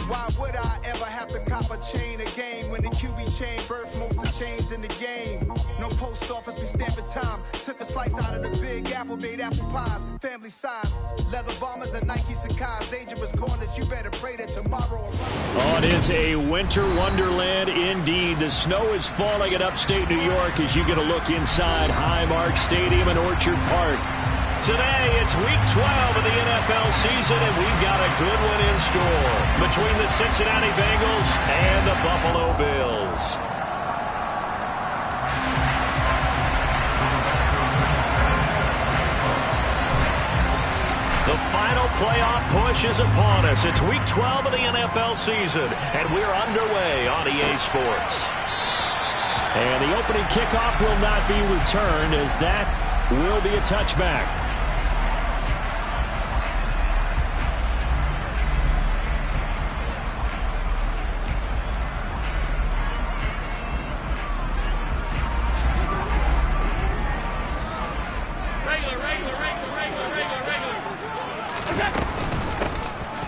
Why would I ever have to cop a chain a game when the QB chain birthed most of the chains in the game? No post office, we stamping time. Took a slice out of the Big Apple, made apple pies, family size. Leather bombers and Nike Sacai's. Dangerous corners, you better pray that tomorrow. Oh, it is a winter wonderland indeed. The snow is falling in upstate New York as you get a look inside Highmark Stadium in Orchard Park. Today, it's Week 12 of the NFL season, and we've got a good one in store between the Cincinnati Bengals and the Buffalo Bills. The final playoff push is upon us. It's Week 12 of the NFL season, and we're underway on EA Sports. And the opening kickoff will not be returned, as that will be a touchback.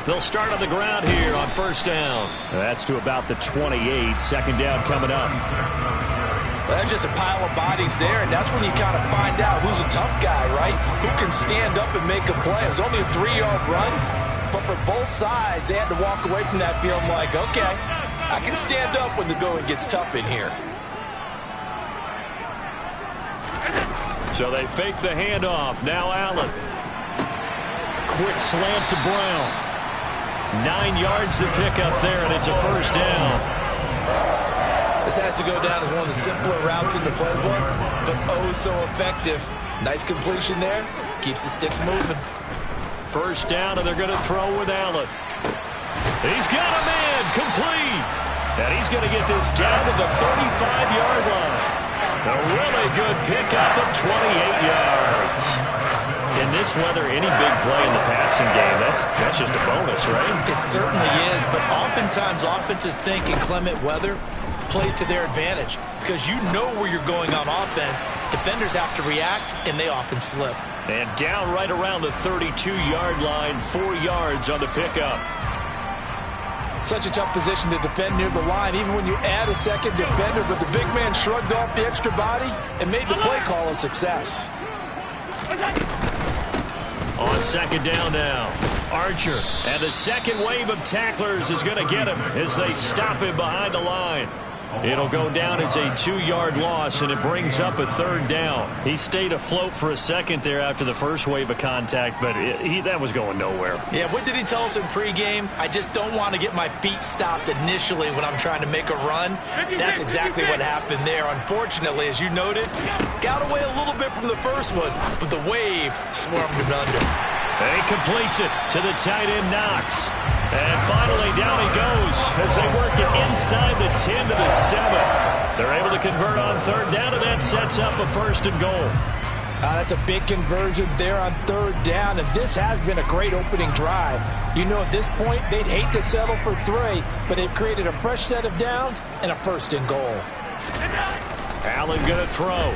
They'll start on the ground here on first down. That's to about the 28. Second down coming up. Well, there's just a pile of bodies there, and that's when you kind of find out who's a tough guy, right? Who can stand up and make a play. It was only a 3-yard run, but for both sides, they had to walk away from that field like, okay, I can stand up when the going gets tough in here. So they fake the handoff. Now Allen. Quick slant to Brown. 9 yards to pick up there, and it's a first down. This has to go down as one of the simpler routes in the playbook, but oh so effective. Nice completion there. Keeps the sticks moving. First down, and they're going to throw with Allen. He's got a man, complete. And he's going to get this down to the 35-yard line. A really good pickup of 28 yards. In this weather, any big play in the passing game, that's just a bonus, right? It certainly is, but oftentimes offenses think in clement weather plays to their advantage because you know where you're going on offense. Defenders have to react, and they often slip. And down right around the 32-yard line, 4 yards on the pickup. Such a tough position to defend near the line, even when you add a second defender, but the big man shrugged off the extra body and made the play call a success. On second down now, Archer, and the second wave of tacklers is going to get him as they stop him behind the line. It'll go down as a 2-yard loss, and it brings up a third down. He stayed afloat for a second there after the first wave of contact, but that was going nowhere. Yeah, what did he tell us in pregame? I just don't want to get my feet stopped initially when I'm trying to make a run. That's exactly what happened there. Unfortunately, as you noted, got away a little bit from the first one, but the wave swarmed him under. And he completes it to the tight end, Knox. And finally, down he goes as they work it inside the 10 to the 7. They're able to convert on third down, and that sets up a first and goal. That's a big conversion there on third down, and this has been a great opening drive. You know, at this point, they'd hate to settle for 3, but they've created a fresh set of downs and a first and goal. Allen going to throw.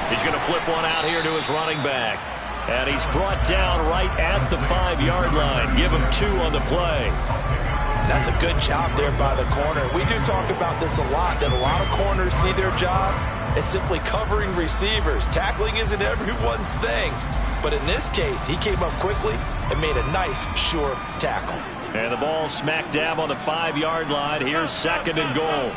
He's going to flip one out here to his running back. And he's brought down right at the 5-yard line. Give him 2 on the play. That's a good job there by the corner. We do talk about this a lot, that a lot of corners see their job as simply covering receivers. Tackling isn't everyone's thing. But in this case, he came up quickly and made a nice, sure tackle. And the ball smack dab on the 5-yard line. Here's second and goal.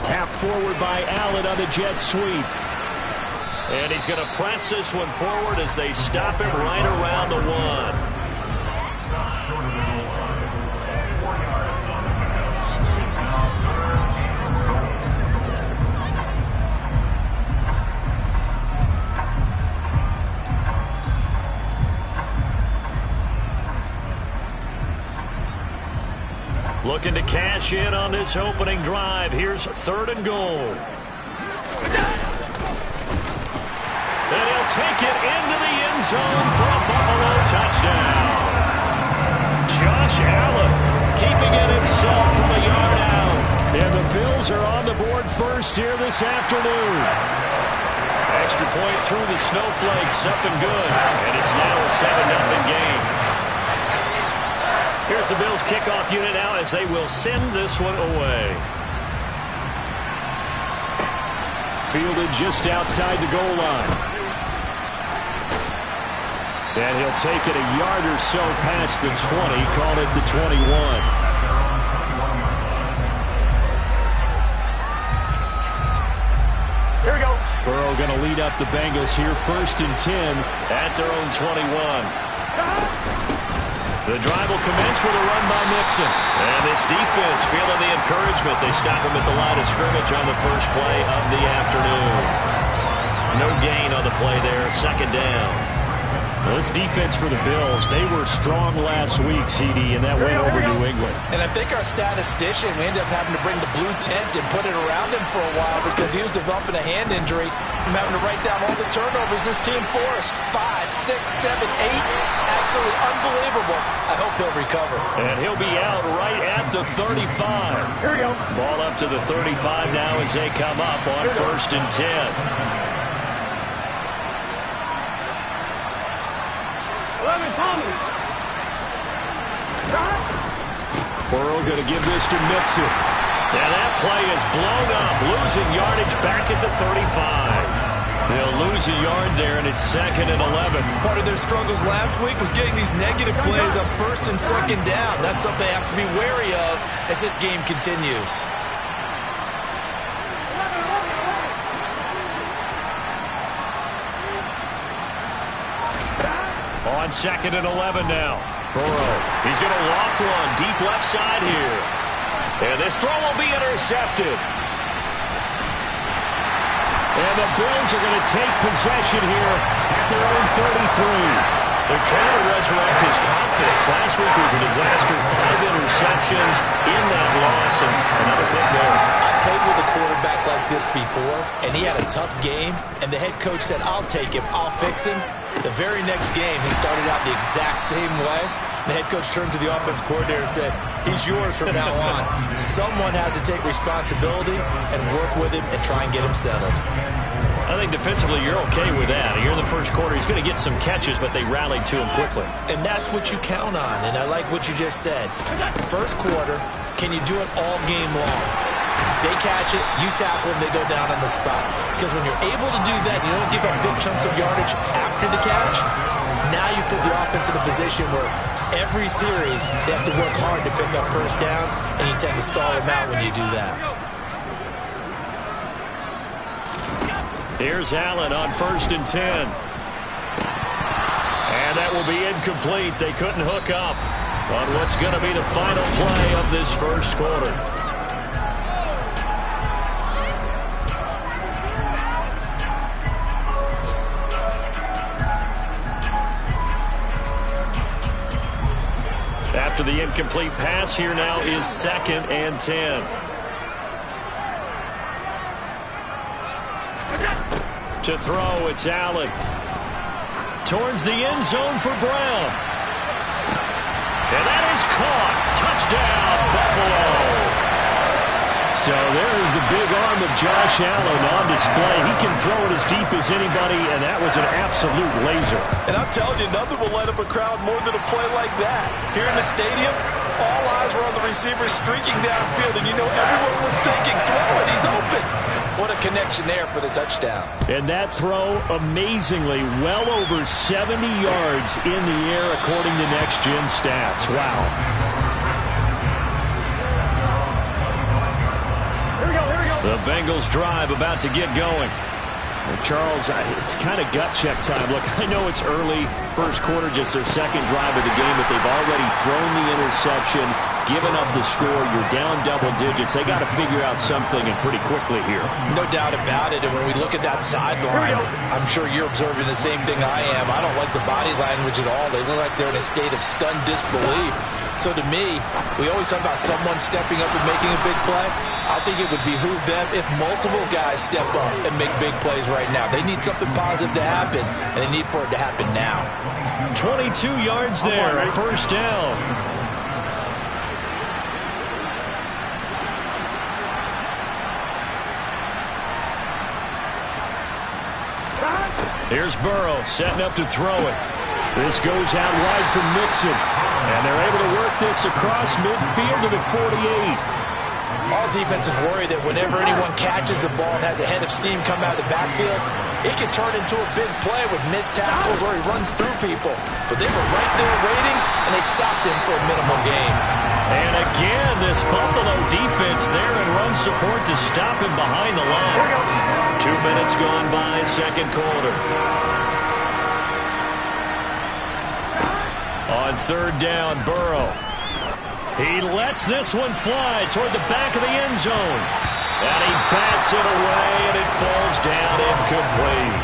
Tap forward by Allen on the jet sweep. And he's going to press this one forward as they stop him right around the 1. Looking to cash in on this opening drive. Here's third and goal. And he'll take it into the end zone for a Buffalo touchdown. Josh Allen keeping it himself from a yard out. And the Bills are on the board first here this afternoon. Extra point through the snowflakes, up and good. And it's now a 7-0 game. Here's the Bills kickoff unit now as they will send this one away. Fielded just outside the goal line. And he'll take it a yard or so past the 20, call it the 21. Here we go. Burrow going to lead up the Bengals here, 1st and 10 at their own 21. The drive will commence with a run by Mixon. And this defense feeling the encouragement. They stop him at the line of scrimmage on the first play of the afternoon. No gain on the play there, 2nd down. Well, this defense for the Bills, they were strong last week, CD, and that went over New England. And I think our statistician, we ended up having to bring the blue tent and put it around him for a while because he was developing a hand injury. I'm having to write down all the turnovers this team forced. 5, 6, 7, 8. Absolutely unbelievable. I hope he'll recover. And he'll be out right at the 35. Here we go. Ball up to the 35 now as they come up on 1st and 10. Burrow going to give this to Mixon. And that play is blown up, losing yardage back at the 35. They'll lose a yard there, and it's 2nd and 11. Part of their struggles last week was getting these negative plays on 1st and 2nd down. That's something they have to be wary of as this game continues. On 2nd and 11 now. Burrow, he's going to loft one deep left side here. And this throw will be intercepted. And the Bills are going to take possession here at their own 33. They're trying to resurrect his confidence. Last week was a disaster. 5 interceptions in that loss, and another pick there. I played with a quarterback like this before, and he had a tough game, and the head coach said, I'll take him, I'll fix him. The very next game, he started out the exact same way. The head coach turned to the offense coordinator and said, he's yours from now on. Someone has to take responsibility and work with him and try and get him settled. I think defensively you're okay with that. Here in the first quarter, he's going to get some catches, but they rallied to him quickly. And that's what you count on, and I like what you just said. First quarter, can you do it all game long? They catch it, you tackle them, they go down on the spot. Because when you're able to do that, you don't give up big chunks of yardage after the catch. Now you put the offense in a position where every series they have to work hard to pick up first downs, and you tend to stall them out when you do that. Here's Allen on 1st and 10. And that will be incomplete. They couldn't hook up on what's going to be the final play of this first quarter. After the incomplete pass, here now is 2nd and 10. To throw, it's Allen. Towards the end zone for Brown. And that is caught. Touchdown, Buffalo. So there's the big arm of Josh Allen on display. He can throw it as deep as anybody, and that was an absolute laser. And I'm telling you, nothing will light up a crowd more than a play like that. Here in the stadium, all eyes were on the receiver streaking downfield, and you know everyone was thinking, throw it, he's open. What a connection there for the touchdown. And that throw, amazingly, well over 70 yards in the air according to Next Gen Stats. Wow. The Bengals drive about to get going. Well, Charles, it's kind of gut check time. Look, I know it's early, first quarter, just their second drive of the game, but they've already thrown the interception, given up the score. You're down double digits. They got to figure out something, and pretty quickly here. No doubt about it. And when we look at that sideline, I'm sure you're observing the same thing I am. I don't like the body language at all. They look like they're in a state of stunned disbelief. So to me, we always talk about someone stepping up and making a big play. I think it would behoove them if multiple guys step up and make big plays right now. They need something positive to happen, and they need for it to happen now. 22 yards there, first down. Here's Burrow setting up to throw it. This goes out wide for Mixon. And they're able to work this across midfield to the 48. All defenses worry that whenever anyone catches the ball and has a head of steam come out of the backfield, it can turn into a big play with missed tackles where he runs through people. But they were right there waiting, and they stopped him for a minimal gain. And again, this Buffalo defense there in run support to stop him behind the line. 2 minutes gone by, second quarter. On third down, Burrow. He lets this one fly toward the back of the end zone. And he bats it away, and it falls down incomplete.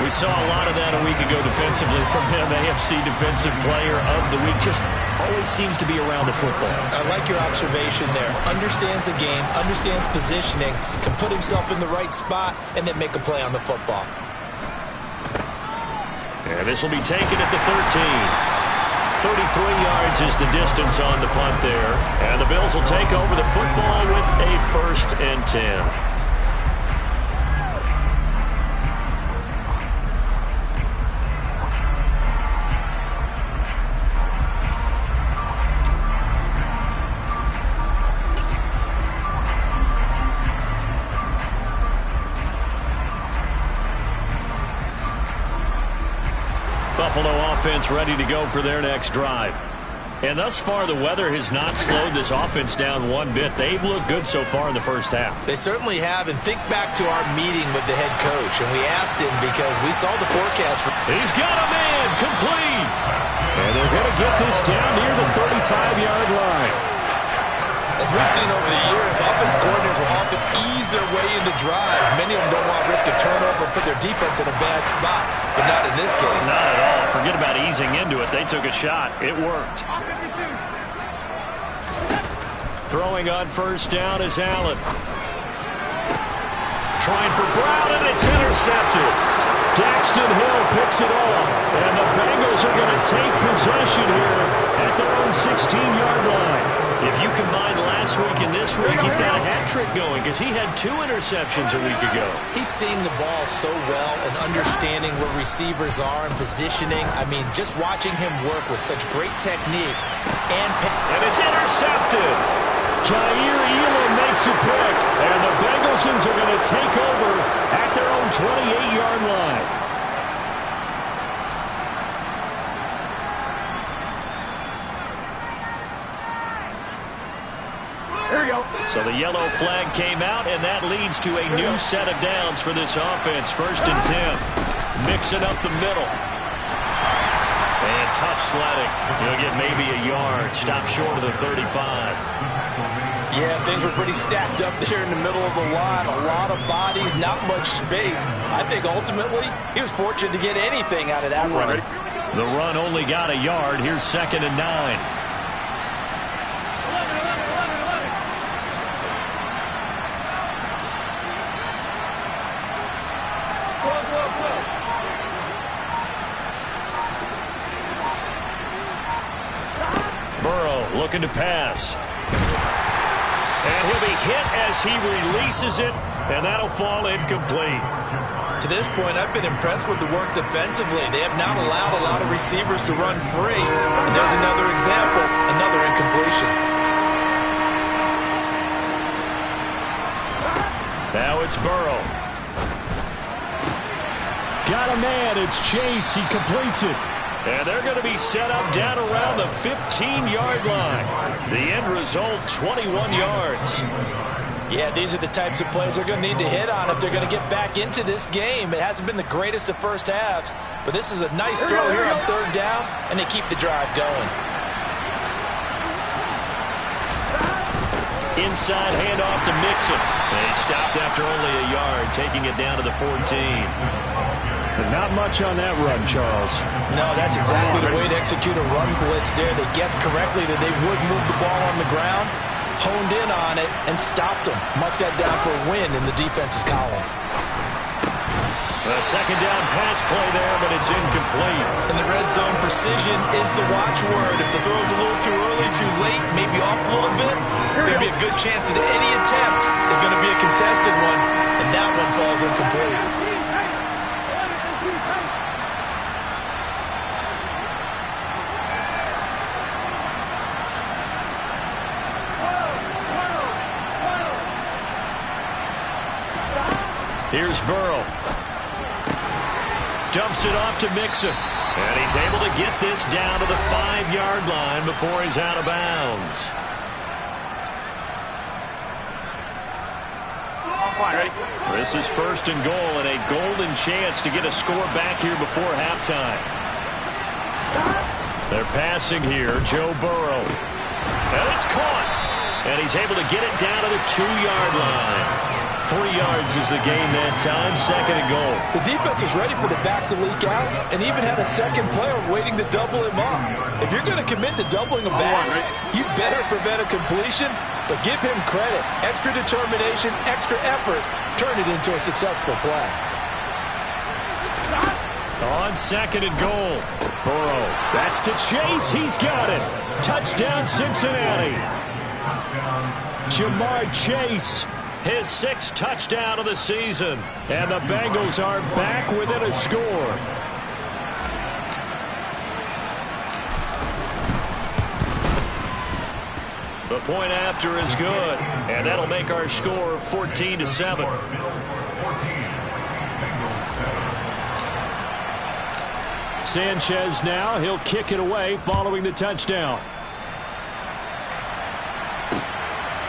We saw a lot of that a week ago defensively from him, AFC Defensive Player of the Week. Just always seems to be around the football. I like your observation there. Understands the game, understands positioning, can put himself in the right spot, and then make a play on the football. And this will be taken at the 13. 33 yards is the distance on the punt there. And the Bills will take over the football with a 1st and 10. Buffalo offense ready to go for their next drive. And thus far, the weather has not slowed this offense down one bit. They've looked good so far in the first half. They certainly have. And think back to our meeting with the head coach. And we asked him because we saw the forecast. He's got a man complete. And they're going to get this down near the 35-yard line. As we've seen over the years, offense coordinators will often ease their way into drives. Many of them don't want to risk a turnover and put their defense in a bad spot, but not in this case. Not at all. Forget about easing into it. They took a shot. It worked. Throwing on first down is Allen. Trying for Brown, and it's intercepted. Daxton Hill picks it off, and the Bengals are going to take possession here at their own 16-yard line. If you combine last week and this week, he's got a hat trick going because he had 2 interceptions a week ago. He's seeing the ball so well and understanding where receivers are and positioning. I mean, just watching him work with such great technique. And it's intercepted. Jair Elam makes a pick, and the Bengals are going to take over at their own 28-yard line. So the yellow flag came out, and that leads to a new set of downs for this offense. 1st and 10. Mixing up the middle. And tough sledding. He'll get maybe a yard. Stop short of the 35. Yeah, things were pretty stacked up there in the middle of the line. A lot of bodies, not much space. I think ultimately he was fortunate to get anything out of that run. The run only got a yard. Here's 2nd and 9. Looking to pass. And he'll be hit as he releases it, and that'll fall incomplete. To this point, I've been impressed with the work defensively. They have not allowed a lot of receivers to run free. And there's another example, another incompletion. Now it's Burrow. Got a man, it's Chase, he completes it. And they're going to be set up down around the 15-yard line. The end result, 21 yards. Yeah, these are the types of plays they're going to need to hit on if they're going to get back into this game. It hasn't been the greatest of first halves, but this is a nice throw here on 3rd down, and they keep the drive going. Inside handoff to Mixon. And he stopped after only a yard, taking it down to the 14. But not much on that run, Charles. No, that's exactly the way to execute a run blitz there. They guessed correctly that they would move the ball on the ground, honed in on it, and stopped them. Mark that down for a win in the defense's column. A 2nd down pass play there, but it's incomplete. In the red zone, precision is the watchword. If the throw's a little too early, too late, maybe off a little bit, there'd be a good chance that any attempt is going to be a contested one, and that one falls incomplete. Here's Burrow. Dumps it off to Mixon. And he's able to get this down to the 5-yard line before he's out of bounds. This is 1st and goal and a golden chance to get a score back here before halftime. They're passing here. Joe Burrow. And it's caught. And he's able to get it down to the 2-yard line. 3 yards is the gain that time. 2nd and goal. The defense was ready for the back to leak out and even had a second player waiting to double him up. If you're going to commit to doubling a back, you better prevent a completion, but give him credit. Extra determination, extra effort, turn it into a successful play. On 2nd and goal. Burrow. That's to Chase. He's got it. Touchdown, Cincinnati. Jamar Chase. His 6th touchdown of the season. And the Bengals are back within a score. The point after is good. And that'll make our score 14-7. Sanchez now. He'll kick it away following the touchdown.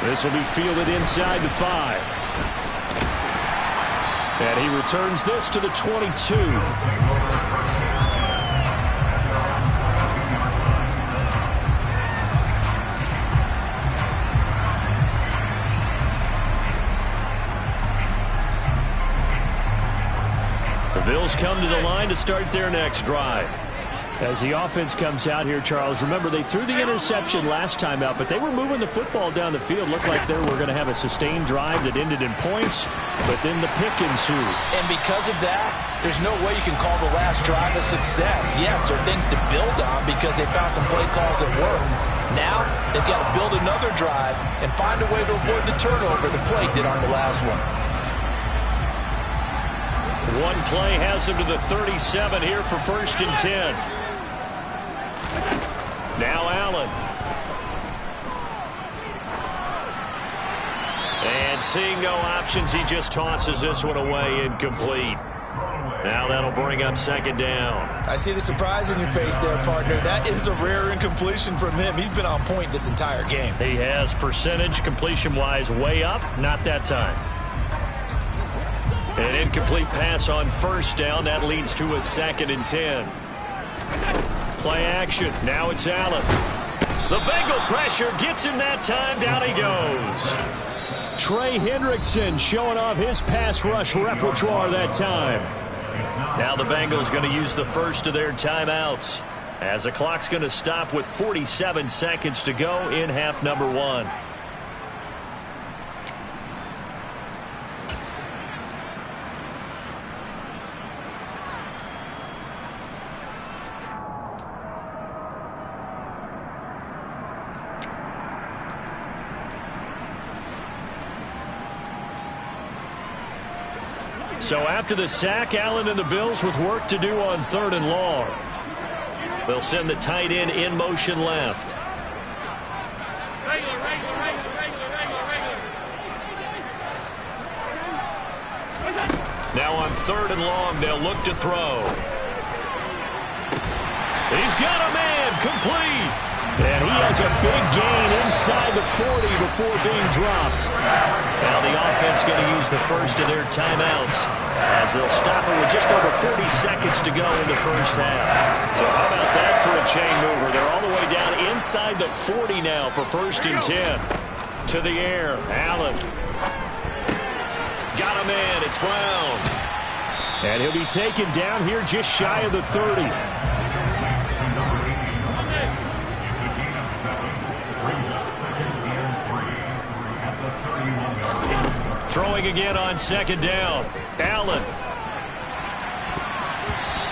This will be fielded inside the 5. And he returns this to the 22. The Bills come to the line to start their next drive. As the offense comes out here, Charles, remember they threw the interception last time out, but they were moving the football down the field. Looked like they were going to have a sustained drive that ended in points, but then the pick ensued. And because of that, there's no way you can call the last drive a success. Yes, there are things to build on because they found some play calls that work. Now, they've got to build another drive and find a way to avoid the turnover the play did on the last one. One play has him to the 37 here for 1st and 10. Now Allen. And seeing no options, he just tosses this one away, incomplete. Now that'll bring up 2nd down. I see the surprise in your face there, partner. That is a rare incompletion from him. He's been on point this entire game. He has percentage completion-wise way up, not that time. An incomplete pass on 1st down. That leads to a 2nd and 10. Play action. Now it's Allen. The Bengal pressure gets him that time. Down he goes. Trey Hendrickson showing off his pass rush repertoire that time. Now the Bengals going to use the first of their timeouts as the clock's going to stop with 47 seconds to go in half number 1. So after the sack, Allen and the Bills with work to do on 3rd and long. They'll send the tight end in motion left. Now on 3rd and long, they'll look to throw. He's got a man, complete. And he has a big gain inside the 40 before being dropped. Now the offense going to use the first of their timeouts as they'll stop it with just over 40 seconds to go in the first half. So how about that for a chain mover? They're all the way down inside the 40 now for 1st and 10. To the air, Allen. Got a man, it's Brown. And he'll be taken down here just shy of the 30. Throwing again on 2nd down. Allen.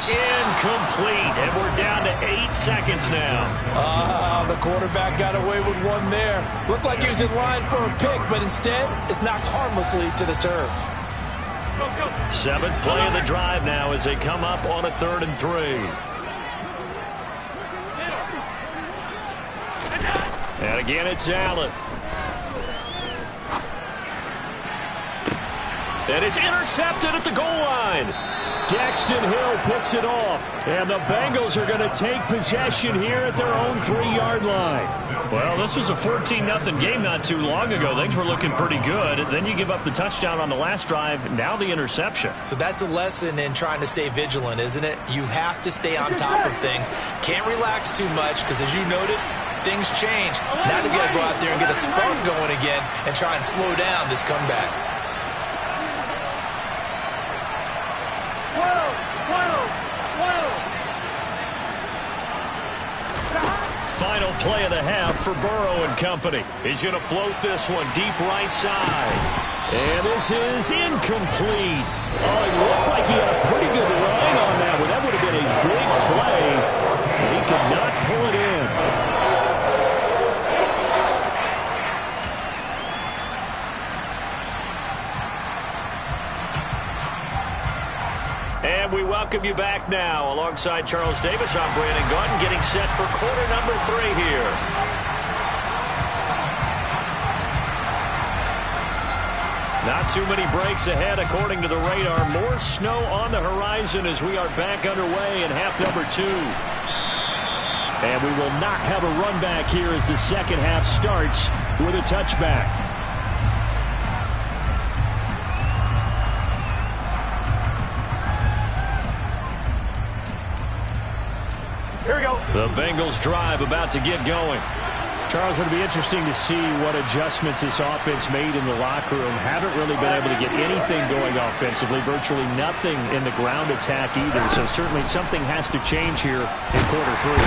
Incomplete. And we're down to 8 seconds now. The quarterback got away with one there. Looked like he was in line for a pick, but instead it's knocked harmlessly to the turf. 7th play of the drive now as they come up on a 3rd and 3. And again, it's Allen. And it's intercepted at the goal line. Daxton Hill picks it off. And the Bengals are going to take possession here at their own 3-yard line. Well, this was a 14-0 game not too long ago. Things were looking pretty good. Then you give up the touchdown on the last drive. Now the interception. So that's a lesson in trying to stay vigilant, isn't it? You have to stay on top of things. Can't relax too much because, as you noted, things change. Now they've got to go out there and get a spark going again and try and slow down this comeback. Final play of the half for Burrow and company. He's going to float this one deep right side. And this is incomplete. Oh, it looked like he had a pretty good line on that one. That would have been a big play. And he could not pull it in. And we welcome you back now. Alongside Charles Davis, I'm Brandon Gaudin, getting set for quarter number 3 here. Not too many breaks ahead according to the radar. More snow on the horizon as we are back underway in half number 2. And we will not have a run back here as the second half starts with a touchback. The Bengals drive about to get going. Charles, it'll be interesting to see what adjustments this offense made in the locker room. Haven't really been able to get anything going offensively. Virtually nothing in the ground attack either. So certainly something has to change here in quarter 3.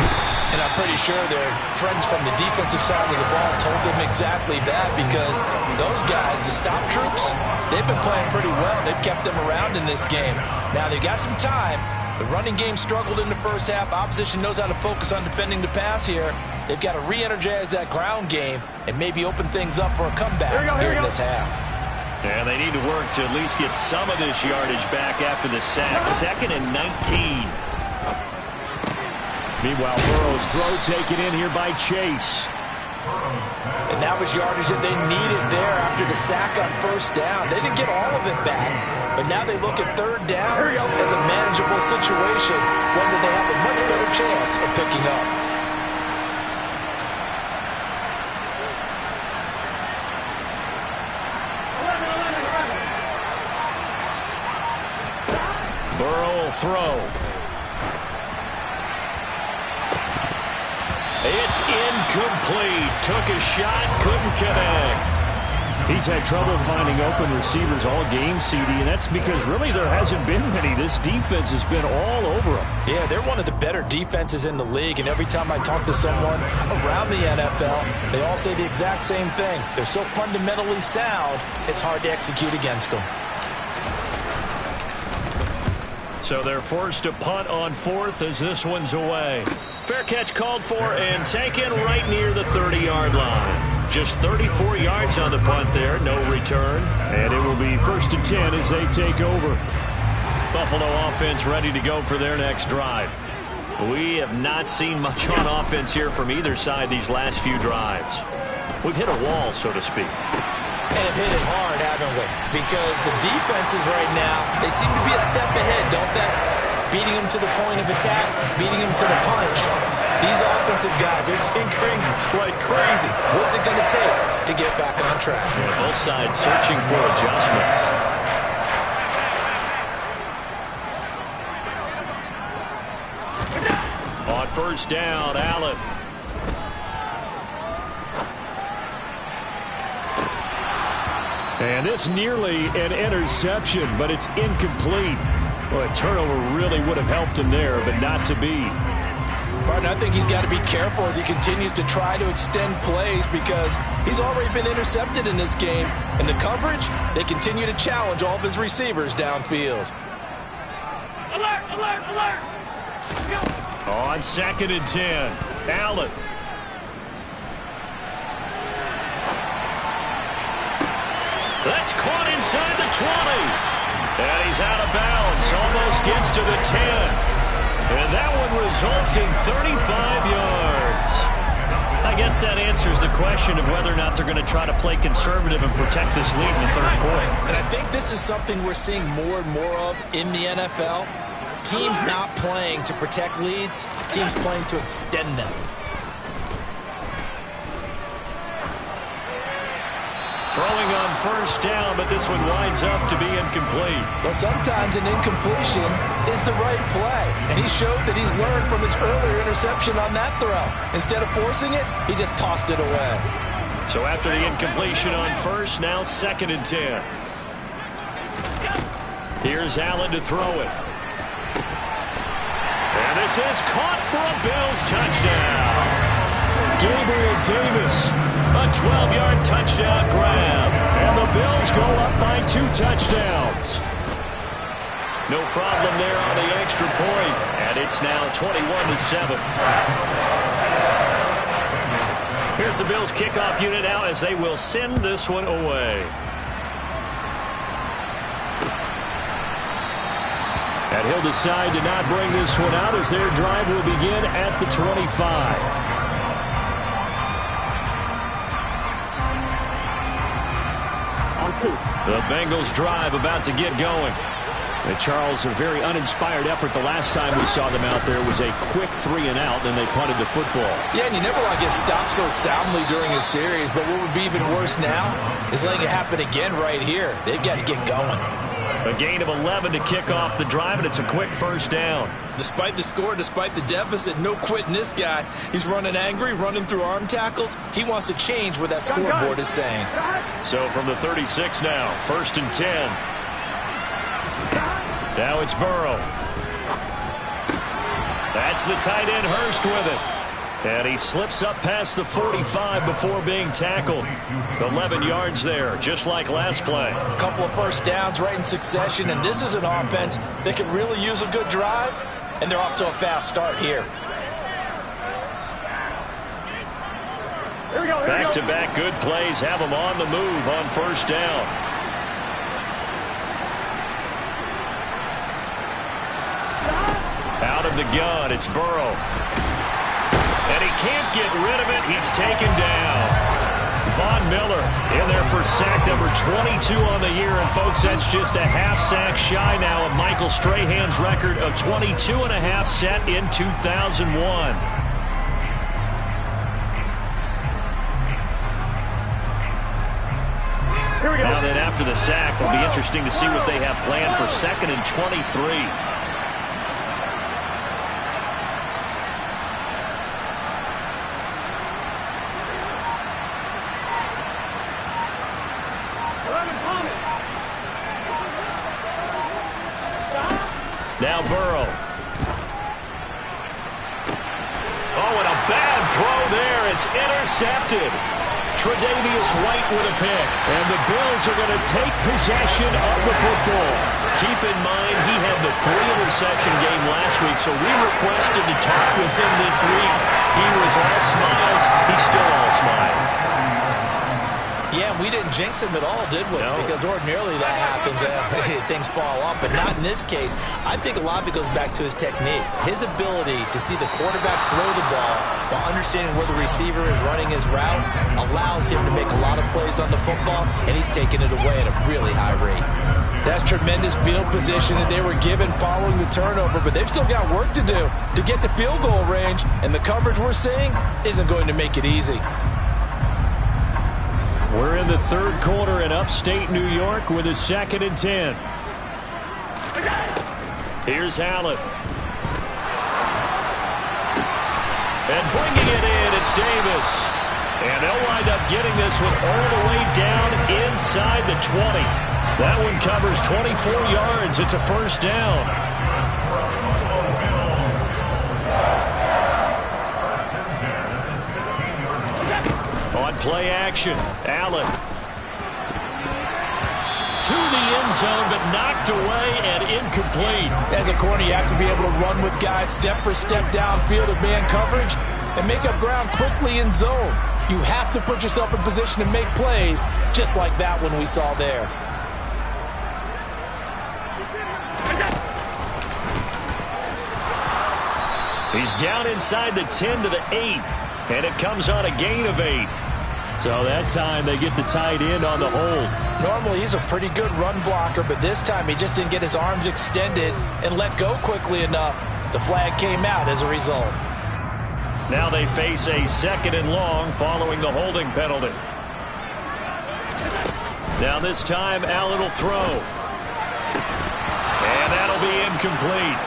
And I'm pretty sure their friends from the defensive side of the ball told them exactly that, because those guys, the stop troops, they've been playing pretty well. They've kept them around in this game. Now they got some time. The running game struggled in the first half. Opposition knows how to focus on defending the pass here. They've got to re-energize that ground game and maybe open things up for a comeback here in this half. And they need to work to at least get some of this yardage back after the sack. 2nd and 19. Meanwhile, Burrow's throw taken in here by Chase. And that was yardage that they needed there after the sack on first down. They didn't get all of it back, but now they look at third down as a manageable situation, one that they have a much better chance of picking up. Burrow will throw. It's incomplete. Took a shot, couldn't connect. He's had trouble finding open receivers all game, CD, and that's because really there hasn't been many. This defense has been all over them. Yeah, they're one of the better defenses in the league, and every time I talk to someone around the NFL, they all say the exact same thing. They're so fundamentally sound, it's hard to execute against them. So they're forced to punt on 4th as this one's away. Fair catch called for and taken right near the 30-yard line. Just 34 yards on the punt there, no return. And it will be 1st and 10 as they take over. Buffalo offense ready to go for their next drive. We have not seen much on offense here from either side these last few drives. We've hit a wall, so to speak. And have hit it hard, haven't we? Because the defenses right now, they seem to be a step ahead, don't they? Beating them to the point of attack, beating them to the punch. These offensive guys are tinkering like crazy. What's it going to take to get back on track? Yeah, both sides searching for adjustments. On first down, Allen. And this nearly an interception, but it's incomplete. Well, a turnover really would have helped him there, but not to be. Martin, I think he's got to be careful as he continues to try to extend plays, because he's already been intercepted in this game. And the coverage, they continue to challenge all of his receivers downfield. Alert, alert, alert! On 2nd and 10, Allen. That's caught inside the 20. And he's out of bounds. Almost gets to the 10. And that one results in 35 yards. I guess that answers the question of whether or not they're going to try to play conservative and protect this lead in the third quarter. And I think this is something we're seeing more and more of in the NFL. Teams not playing to protect leads, teams playing to extend them. Throwing on first down, but this one winds up to be incomplete. Well, sometimes an incompletion is the right play. And he showed that he's learned from his earlier interception on that throw. Instead of forcing it, he just tossed it away. So after the incompletion on first, now 2nd and 10. Here's Allen to throw it. And this is caught for a Bills touchdown. Gabriel Davis, a 12-yard touchdown grab. And the Bills go up by 2 touchdowns. No problem there on the extra point. And it's now 21-7. Here's the Bills kickoff unit out as they will send this one away. And he'll decide to not bring this one out as their drive will begin at the 25. The Bengals drive about to get going. And Charles, a very uninspired effort. The last time we saw them out there was a quick 3-and-out, then they punted the football. Yeah, and you never want to get stopped so soundly during a series, but what would be even worse now is letting it happen again right here. They've got to get going. A gain of 11 to kick off the drive, and it's a quick first down. Despite the score, despite the deficit, no quitting this guy. He's running angry, running through arm tackles. He wants to change what that scoreboard is saying. So from the 36 now, 1st and 10. Now it's Burrow. That's the tight end Hurst with it. And he slips up past the 45 before being tackled. 11 yards there, just like last play. A couple of first downs right in succession, and this is an offense that could really use a good drive, and they're off to a fast start here. Back-to-back good plays have them on the move on first down. Out of the gun, it's Burrow. And he can't get rid of it. He's taken down. Von Miller in there for sack number 22 on the year. And, folks, that's just a half sack shy now of Michael Strahan's record of 22.5 set in 2001. Here we go. Now then, after the sack, it'll be interesting to see what they have planned for 2nd and 23. Now Burrow. Oh, and a bad throw there. It's intercepted. Tre'Davious White with a pick. And the Bills are going to take possession of the football. Keep in mind, he had the 3-interception game last week, so we requested to talk with him this week. He was all smiles. He's still all smile. Yeah, we didn't jinx him at all, did we? No. Because ordinarily that happens. Things fall off, but not in this case. I think a lot of it goes back to his technique. His ability to see the quarterback throw the ball while understanding where the receiver is running his route allows him to make a lot of plays on the football, and he's taking it away at a really high rate. That's tremendous field position that they were given following the turnover, but they've still got work to do to get to field goal range, and the coverage we're seeing isn't going to make it easy. We're in the third quarter in upstate New York with a 2nd and 10. Here's Allen. And bringing it in, it's Davis. And they'll wind up getting this one all the way down inside the 20. That one covers 24 yards. It's a first down. On play action, Allen. To the end zone, but knocked away and incomplete. As a corner, you have to be able to run with guys step for step downfield of man coverage and make up ground quickly in zone. You have to put yourself in position to make plays, just like that one we saw there. He's down inside the 10 to the 8. And it comes on a gain of 8. So that time they get the tight end on the hold. Normally he's a pretty good run blocker, but this time he just didn't get his arms extended and let go quickly enough. The flag came out as a result. Now they face a 2nd and long following the holding penalty. Now this time Allen will throw. And that'll be incomplete.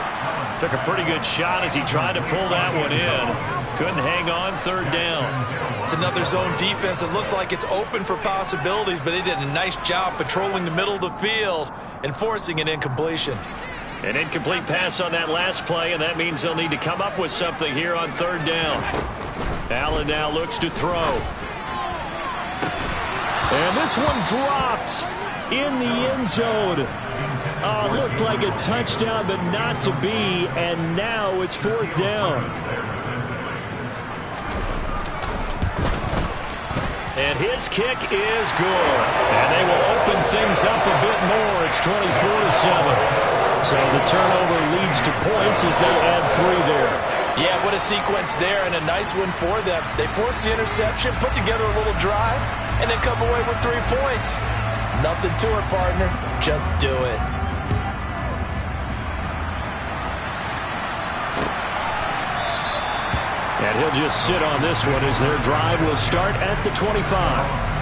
Took a pretty good shot as he tried to pull that one in. Couldn't hang on 3rd down. It's another zone defense. It looks like it's open for possibilities, but they did a nice job patrolling the middle of the field and forcing an incompletion. An incomplete pass on that last play, and that means they'll need to come up with something here on 3rd down. Allen now looks to throw. And this one dropped in the end zone. Looked like a touchdown, but not to be, and now it's 4th down. And his kick is good. And they will open things up a bit more. It's 24-7. So the turnover leads to points as they add 3 there. Yeah, what a sequence there, and a nice one for them. They forced the interception, put together a little drive, and then come away with 3 points. Nothing to it, partner. Just do it. And he'll just sit on this one as their drive will start at the 25.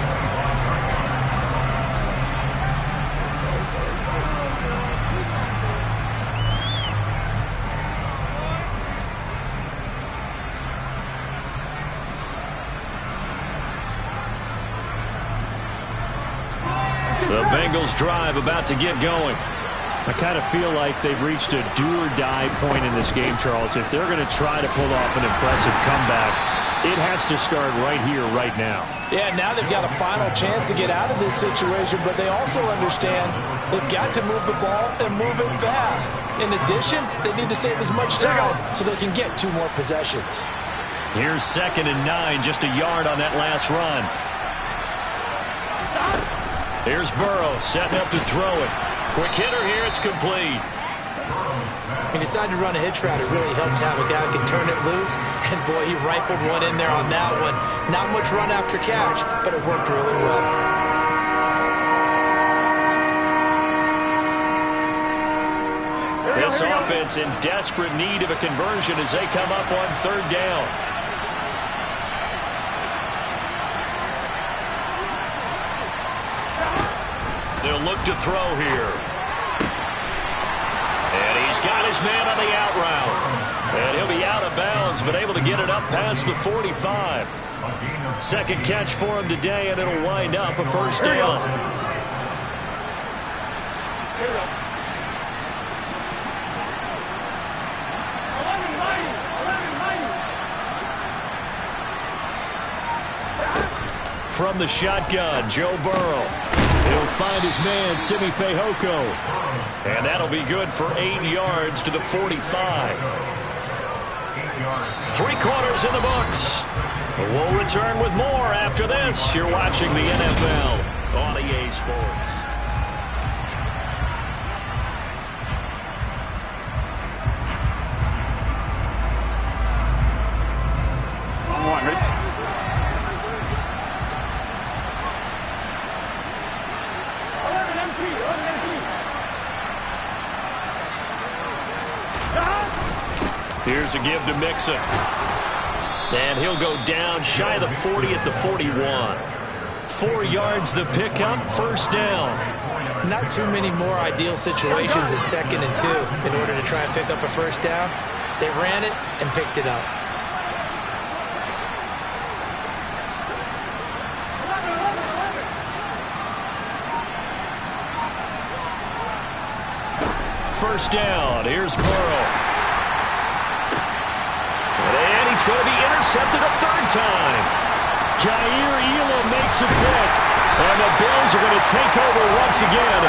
The Bengals drive about to get going. I kind of feel like they've reached a do-or-die point in this game, Charles. If they're going to try to pull off an impressive comeback, it has to start right here, right now. Yeah, now they've got a final chance to get out of this situation, but they also understand they've got to move the ball and move it fast. In addition, they need to save as much time so they can get 2 more possessions. Here's 2nd and 9, just a yard on that last run. Here's Burrow setting up to throw it. Quick hitter here, it's complete. He decided to run a hitch route. It really helped to have a guy who can turn it loose. And boy, he rifled one in there on that one. Not much run after catch, but it worked really well. This offense in desperate need of a conversion as they come up on 3rd down. They'll look to throw here. And he's got his man on the out route. And he'll be out of bounds, but able to get it up past the 45. 2nd catch for him today, and it'll wind up a 1st down. From the shotgun, Joe Burrow. He'll find his man, Simi Fehoko. And that'll be good for 8 yards to the 45. 3 quarters in the books. We'll return with more after this. You're watching the NFL on EA Sports. Here's a give to Mixon. And he'll go down shy of the 40 at the 41. 4 yards the pickup, 1st down. Not too many more ideal situations at 2nd and 2 in order to try and pick up a 1st down. They ran it and picked it up. First down, here's Burrow. And he's going to be intercepted a 3rd time. Jair Elam makes a pick. And the Bills are going to take over once again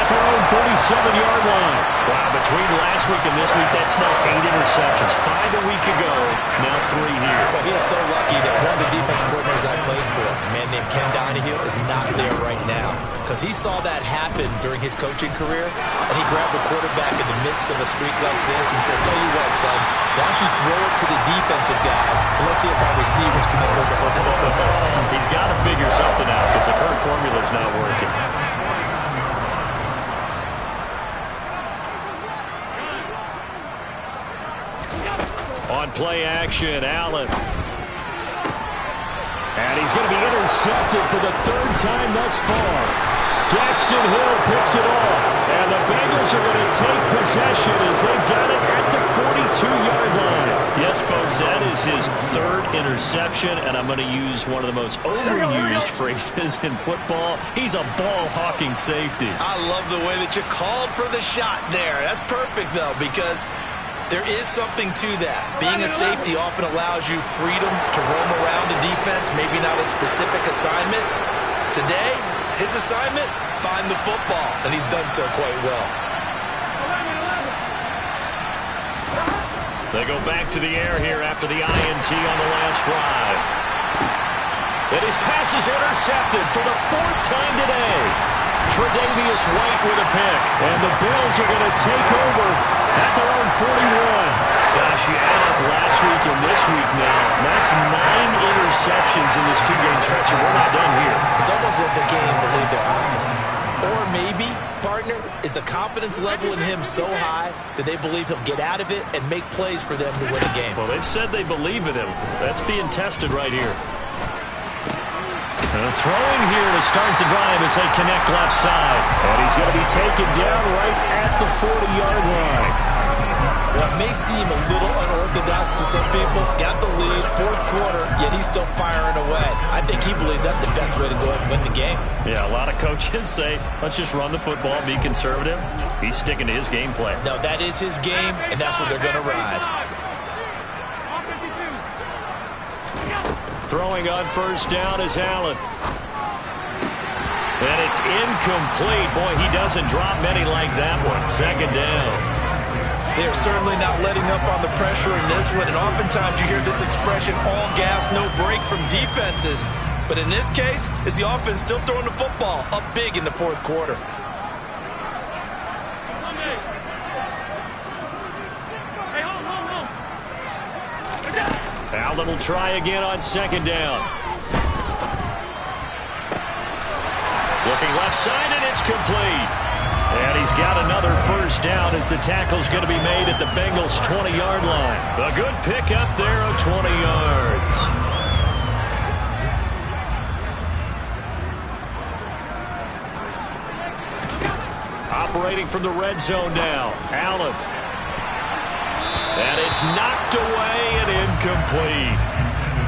at their own 37-yard line. Wow, between last week and this week, that's now 8 interceptions. 5 a week ago, now 3 here. Well, he is so lucky that one of the defense coordinators I played for, a man named Ken Donahue, is not there right now because because he saw that happen during his coaching career, and he grabbed the quarterback in the midst of a streak like this and said, tell you what, son, why don't you throw it to the defensive guys, and let's see if our receivers can make it work. He's got to figure something out because the current formula's not working. On play action, Allen. And he's going to be intercepted for the third time thus far. Daxton Hill picks it off. And the Bengals are going to take possession as they've got it at the 42-yard line. Yes, folks, that is his third interception, and I'm going to use one of the most overused phrases in football. He's a ball-hawking safety. I love the way that you called for the shot there. That's perfect, though, because there is something to that. Being a safety often allows you freedom to roam around a defense, maybe not a specific assignment. Today, his assignment, find the football, and he's done so quite well. They go back to the air here after the INT on the last drive. And his pass is intercepted for the fourth time today. Tre'Davious White with a pick. And the Bills are going to take over at their own 41. Gosh, you add up last week and this week now. That's 9 interceptions in this two-game stretch, and we're not done here. It's almost like the game believed their eyes. Or maybe, partner, is the confidence level in him so high that they believe he'll get out of it and make plays for them to win a game. Well, they've said they believe in him. That's being tested right here. And throwing here to start the drive as they connect left side. And he's going to be taken down right at the 40-yard line. Well, it may seem a little unorthodox to some people. Got the lead, fourth quarter, yet he's still firing away. I think he believes that's the best way to go ahead and win the game. Yeah, a lot of coaches say, let's just run the football, be conservative. He's sticking to his game plan. No, that is his game, and that's what they're going to ride. Throwing on first down is Allen. And it's incomplete. Boy, he doesn't drop many like that one. Second down. They're certainly not letting up on the pressure in this one, and oftentimes you hear this expression, all gas, no break from defenses. But in this case, it's the offense still throwing the football up big in the fourth quarter. Allen will try again on second down. Looking left side, and it's complete. And he's got another first down as the tackle's going to be made at the Bengals' 20-yard line. A good pick up there of 20 yards. Operating from the red zone now. Allen. And it's knocked away and incomplete.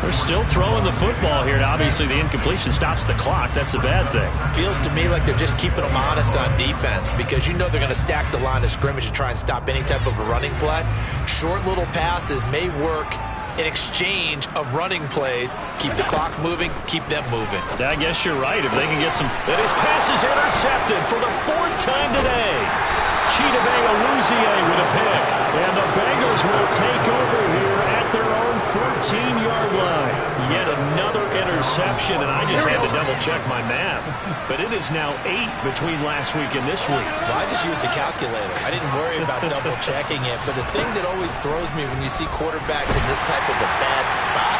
They're still throwing the football here. Now, obviously, the incompletion stops the clock. That's the bad thing. Feels to me like they're just keeping them honest on defense because you know they're going to stack the line of scrimmage and try and stop any type of a running play. Short little passes may work in exchange of running plays. Keep the clock moving, keep them moving. I guess you're right. If they can get some... And his pass is intercepted for the fourth time today. Chidobe Awuzie with a pick. And the Bengals will take over here at their own 14-yard line. Yet another interception, and I just had to double-check my math. But it is now 8 between last week and this week. Well, I just used a calculator. I didn't worry about double-checking it. But the thing that always throws me when you see quarterbacks in this type of a bad spot.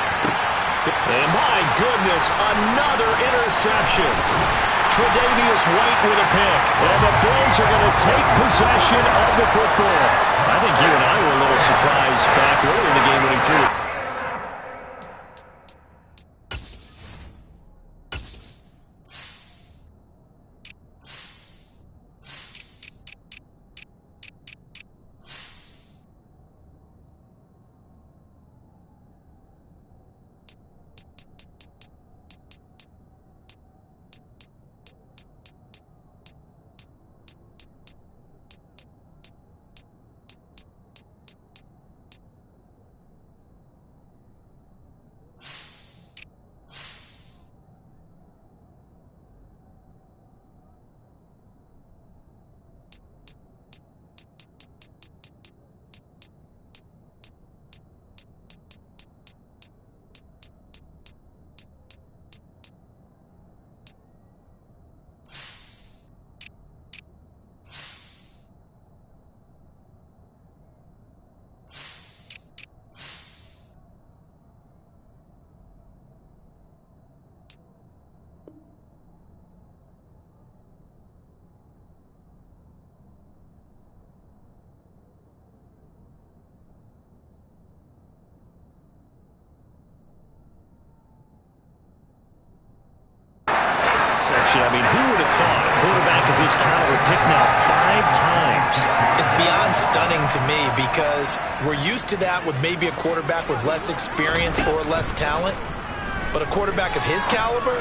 And my goodness, another interception. Tre'Davious White with a pick. And the Bills are going to take possession of the football. I think you and I were a little surprised back early in the game when he threw it. thought. A quarterback of his caliber picked now 5 times. It's beyond stunning to me because we're used to that with maybe a quarterback with less experience or less talent. But a quarterback of his caliber,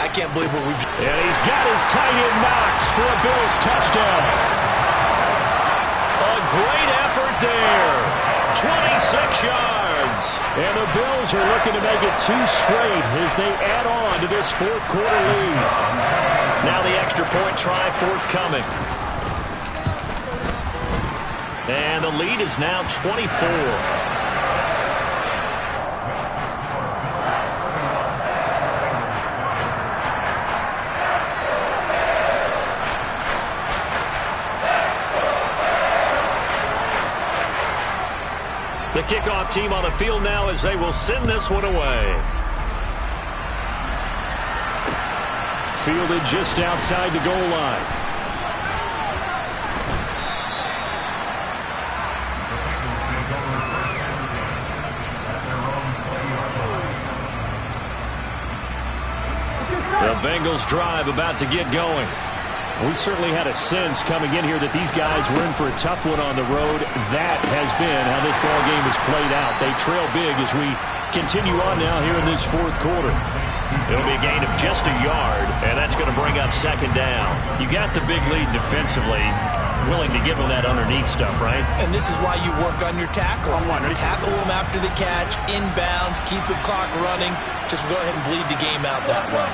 I can't believe what we've... And he's got his tight end Knox for a Bills touchdown. A great effort there. 26 yards. And the Bills are looking to make it 2 straight as they add on to this fourth quarter lead. Now the extra point try forthcoming. And the lead is now 24. The kickoff team on the field now as they will send this one away. Fielded just outside the goal line. The Bengals drive about to get going. We certainly had a sense coming in here that these guys were in for a tough one on the road. That has been how this ball game has played out. They trail big as we continue on now here in this fourth quarter. It'll be a gain of just a yard, and that's going to bring up second down. You got the big lead defensively, willing to give them that underneath stuff, right? And this is why you work on your tackle. Tackle them after the catch, inbounds, keep the clock running. Just go ahead and bleed the game out that way.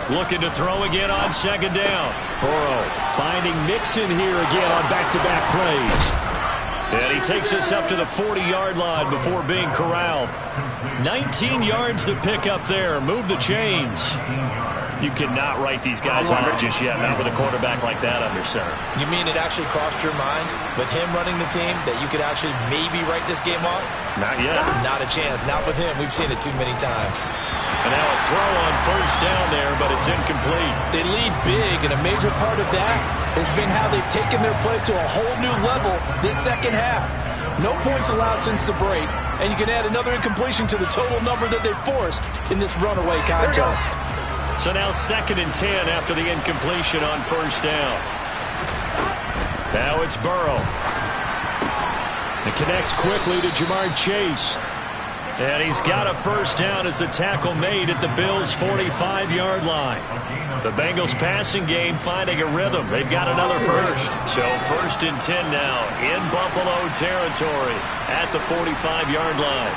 Looking to throw again on second down. Burrow finding Mixon here again on back-to-back plays. And he takes us up to the 40-yard line before being corralled. 19 yards to pick up there. Move the chains. You cannot write these guys off just yet, not with a quarterback like that under center. You mean it actually crossed your mind with him running the team that you could actually maybe write this game off? Not yet. Not a chance. Not with him. We've seen it too many times. And now a throw on first down there, but it's incomplete. They lead big, and a major part of that has been how they've taken their play to a whole new level this second half. No points allowed since the break, and you can add another incompletion to the total number that they forced in this runaway contest. So now 2nd and 10 after the incompletion on first down. Now it's Burrow. It connects quickly to Jamar Chase. And he's got a first down as the tackle made at the Bills' 45-yard line. The Bengals passing game finding a rhythm. They've got another first. So 1st and 10 now in Buffalo territory at the 45-yard line.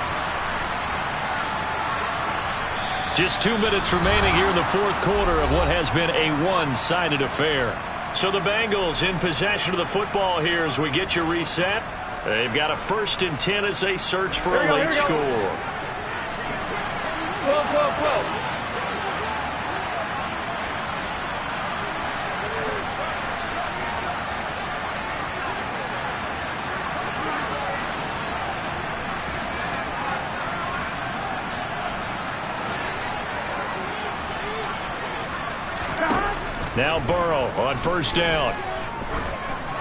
Just 2 minutes remaining here in the fourth quarter of what has been a one-sided affair. So the Bengals in possession of the football here as we get you reset. They've got a 1st and 10 as they search for a late score. Whoa. Now Burrow on first down.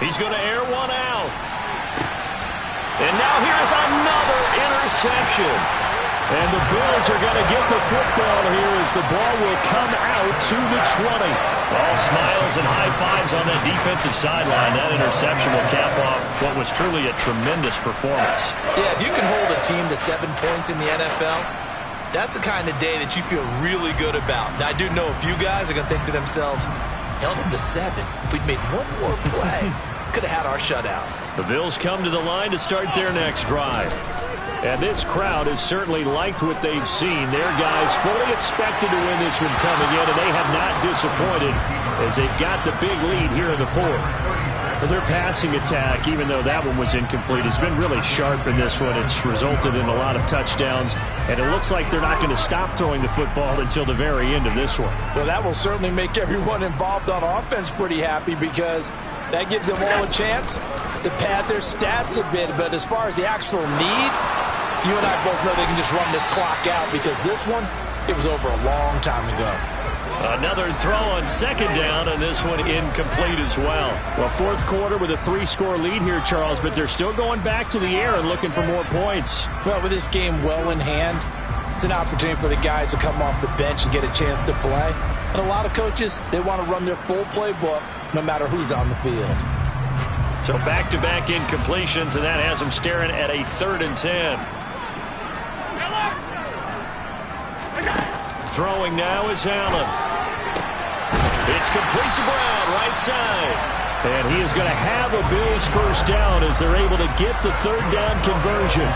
He's going to air one out. And now here's another interception. And the Bills are going to get the football here as the ball will come out to the 20. All smiles and high fives on that defensive sideline. That interception will cap off what was truly a tremendous performance. Yeah, if you can hold a team to 7 points in the NFL, that's the kind of day that you feel really good about. Now, I do know a few guys are going to think to themselves, held them to 7. If we'd made one more play, could have had our shutout. The Bills come to the line to start their next drive. And this crowd has certainly liked what they've seen. Their guys fully expected to win this one coming in, and they have not disappointed as they've got the big lead here in the fourth. Well, their passing attack, even though that one was incomplete, has been really sharp in this one. It's resulted in a lot of touchdowns, and it looks like they're not going to stop throwing the football until the very end of this one. Well, that will certainly make everyone involved on offense pretty happy because that gives them all a chance to pad their stats a bit. But as far as the actual need, you and I both know they can just run this clock out because this one, it was over a long time ago. Another throw on second down, and this one incomplete as well. Well, fourth quarter with a 3-score lead here, Charles, but they're still going back to the air and looking for more points. Well, with this game well in hand, it's an opportunity for the guys to come off the bench and get a chance to play. And a lot of coaches, they want to run their full playbook no matter who's on the field. So back-to-back incompletions, and that has them staring at a 3rd and 10. Throwing now is Allen. It's complete to Brown, right side. And he is going to have a Bills first down as they're able to get the 3rd down conversion.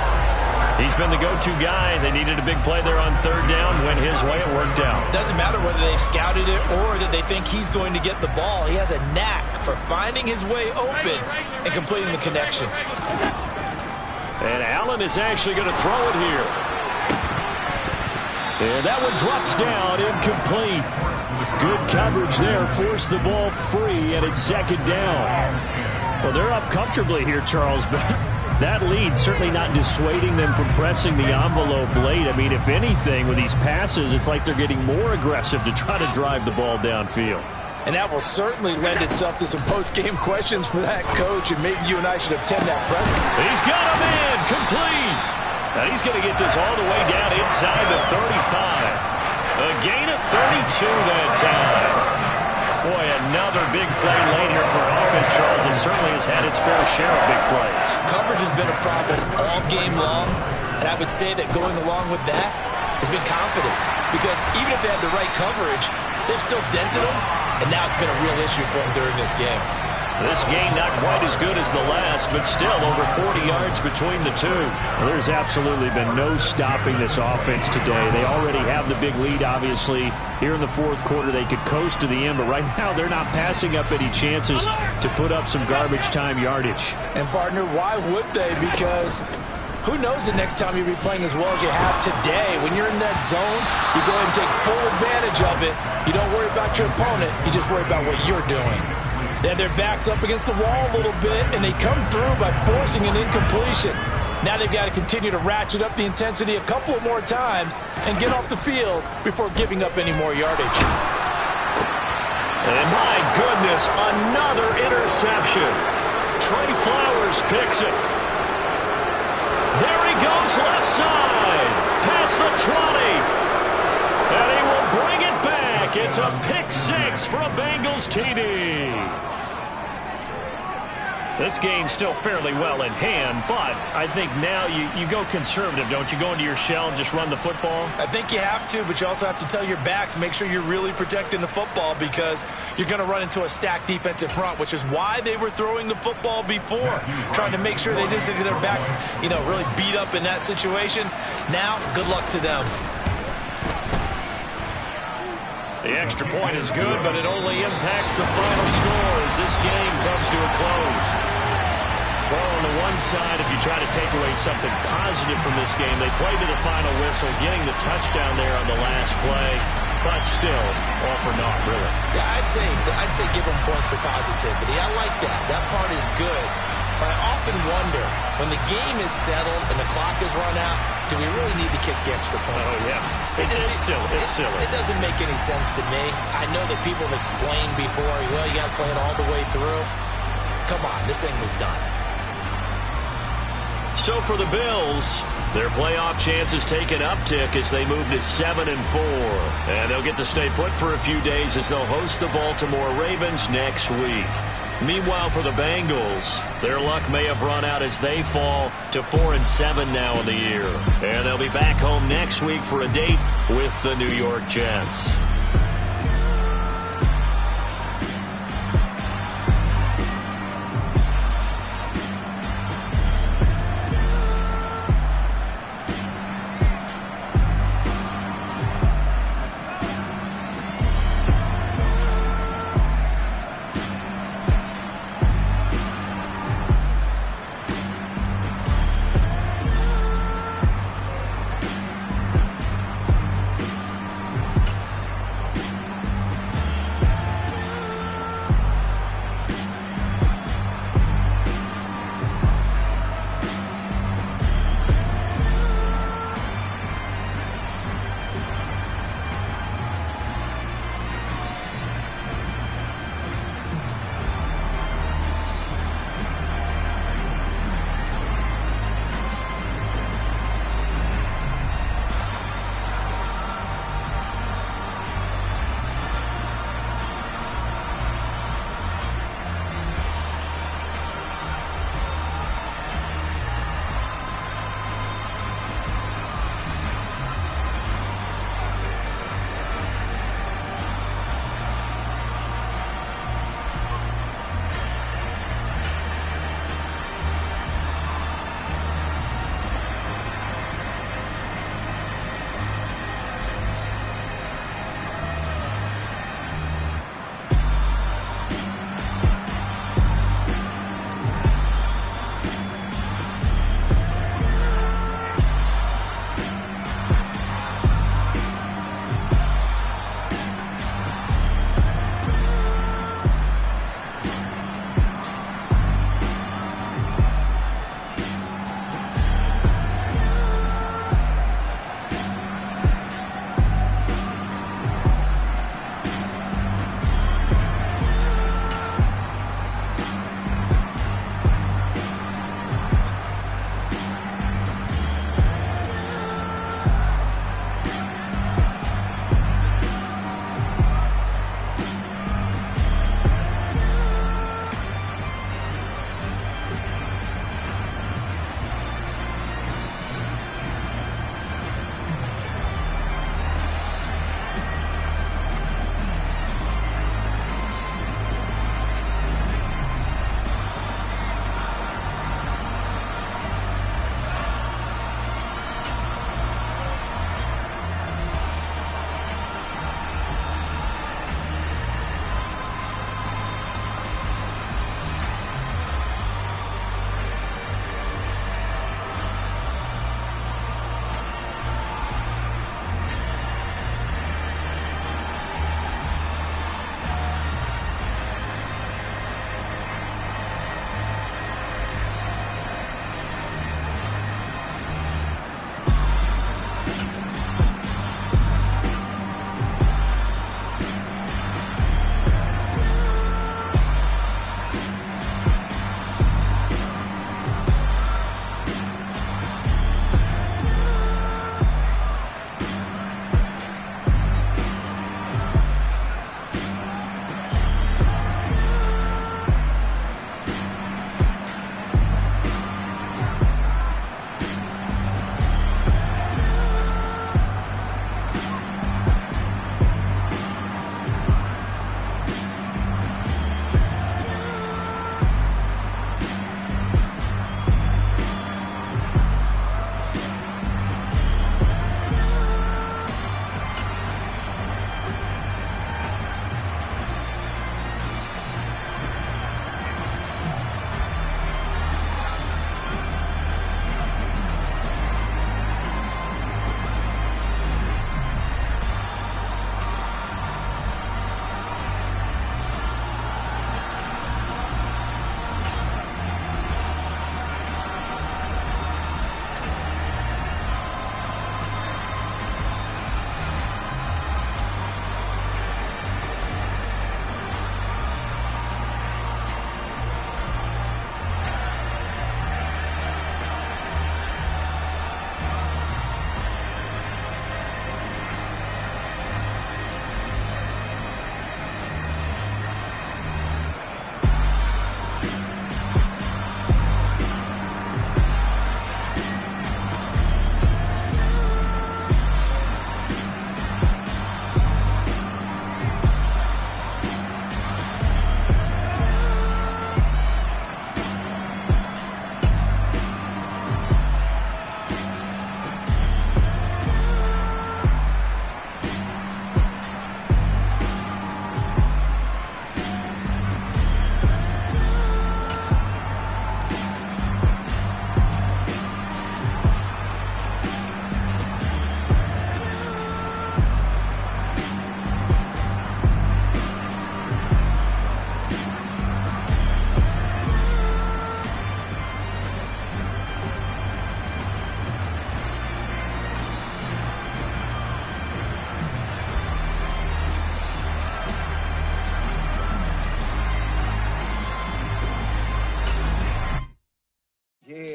He's been the go-to guy. They needed a big play there on 3rd down. Went his way. It worked out. Doesn't matter whether they scouted it or that they think he's going to get the ball. He has a knack for finding his way open and completing the connection. And Allen is actually going to throw it here. And that one drops down, incomplete. Good coverage there, forced the ball free, and it's 2nd down. Well, they're up comfortably here, Charles, but that lead certainly not dissuading them from pressing the envelope late. I mean, if anything, with these passes, it's like they're getting more aggressive to try to drive the ball downfield. And that will certainly lend itself to some post-game questions for that coach, and maybe you and I should attend that present. He's got him in, complete. Now he's going to get this all the way down inside the 35. A gain of 32 that time. Boy, another big play late here for an offense, Charles. It certainly has had its fair share of big plays. Coverage has been a problem all game long, and I would say that going along with that has been confidence. Because even if they had the right coverage, they've still dented them, and now it's been a real issue for them during this game. This game not quite as good as the last, but still over 40 yards between the two. Well, there's absolutely been no stopping this offense today. They already have the big lead, obviously. Here in the fourth quarter, they could coast to the end, but right now they're not passing up any chances to put up some garbage time yardage. And, partner, why would they? Because who knows the next time you'll be playing as well as you have today. When you're in that zone, you go ahead and take full advantage of it. You don't worry about your opponent. You just worry about what you're doing. They have their backs up against the wall a little bit, and they come through by forcing an incompletion. Now they've got to continue to ratchet up the intensity a couple more times and get off the field before giving up any more yardage. And my goodness, another interception. Trey Flowers picks it. There he goes left side, past the 20. And he will bring it back. It's a pick 6 for a Bengals TD. This game's still fairly well in hand, but I think now you go conservative, don't you? Go into your shell and just run the football? I think you have to, but you also have to tell your backs, make sure you're really protecting the football because you're going to run into a stacked defensive front, which is why they were throwing the football before, trying to make sure they just get their backs, really beat up in that situation. Now, good luck to them. The extra point is good, but it only impacts the final score as this game comes to a close. Well, on the one side, if you try to take away something positive from this game, they played to the final whistle, getting the touchdown there on the last play, but still, all for naught, really. Yeah, I'd say give them points for positivity. I like that. That part is good. But I often wonder, when the game is settled and the clock is run out, do we really need to kick the extra point? Oh, yeah. It's silly. It's silly. It doesn't make any sense to me. I know that people have explained before, well, you got to play it all the way through. Come on, this thing was done. So for the Bills, their playoff chances take an uptick as they move to 7-4. And they'll get to stay put for a few days as they'll host the Baltimore Ravens next week. Meanwhile, for the Bengals, their luck may have run out as they fall to 4-7 now in the year. And they'll be back home next week for a date with the New York Jets.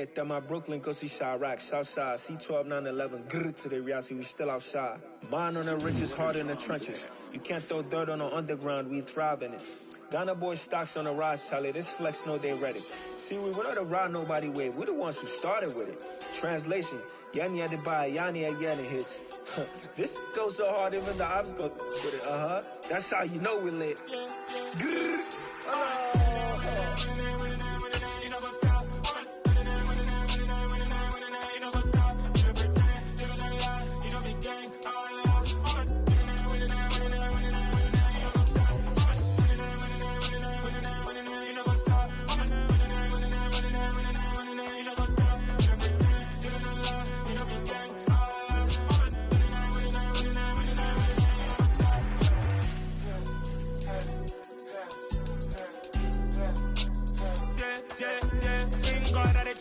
hit that my Brooklyn, go see Chirac, Southside, C12, 911, grrr to the reality, we still outside. Mine on the riches, hard in the trenches. You can't throw dirt on the underground, we thrive in it. Ghana boys stocks on the rise, Charlie, this flex know they ready. See, we were not to ride nobody with, we're the ones who started with it. Translation, Yanni had to buy, Yanni again hits. This goes so hard, even the ops go with it, That's how you know we lit. Grrr.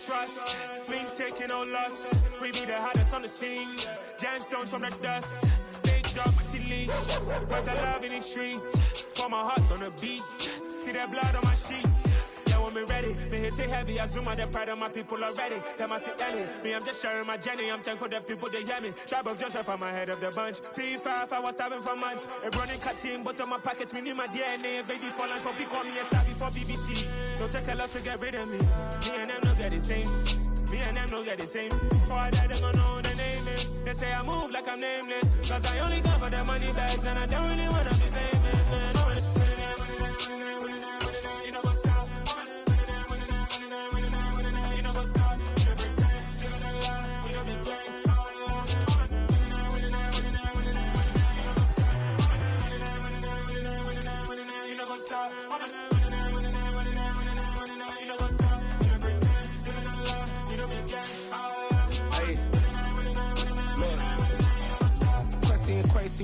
Trust, me taking no loss. We be the hottest on the scene. Gemstones from the dust. Big dog, but he leash. Where's the love in the streets? Pour my heart on the beat. See that blood on my sheets. Yeah, when me ready, me hit it heavy. I zoom out the pride of my people already. Them I sit early. Me, I'm just sharing my journey. I'm thankful the people they hear me. Tribe of Joseph, I'm ahead of the bunch. P5, I was starving for months. A running cutscene, but on my pockets, me need my DNA. Baby for lunch, but we call me a star before BBC. Don't take a lot to get rid of me. Me and them no get the same. Me and them no get the same. Boy, that they gon' know the name is. They say I move like I'm nameless. Cause I only come for the money bags and I don't really wanna be famous, man. You know what's up? You know what's up? You pretend, you know lie, you know the game. You know what's up?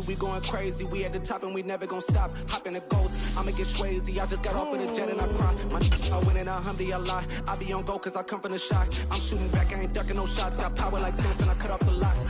We going crazy, we at the top and we never gonna stop. Hop in a ghost, I'ma get swayzy. I just got off of the jet and I cry. My I win in a Humvee, I lie. I be on go cause I come from the shot. I'm shooting back, I ain't ducking no shots. Got power like Samson, I cut off the locks.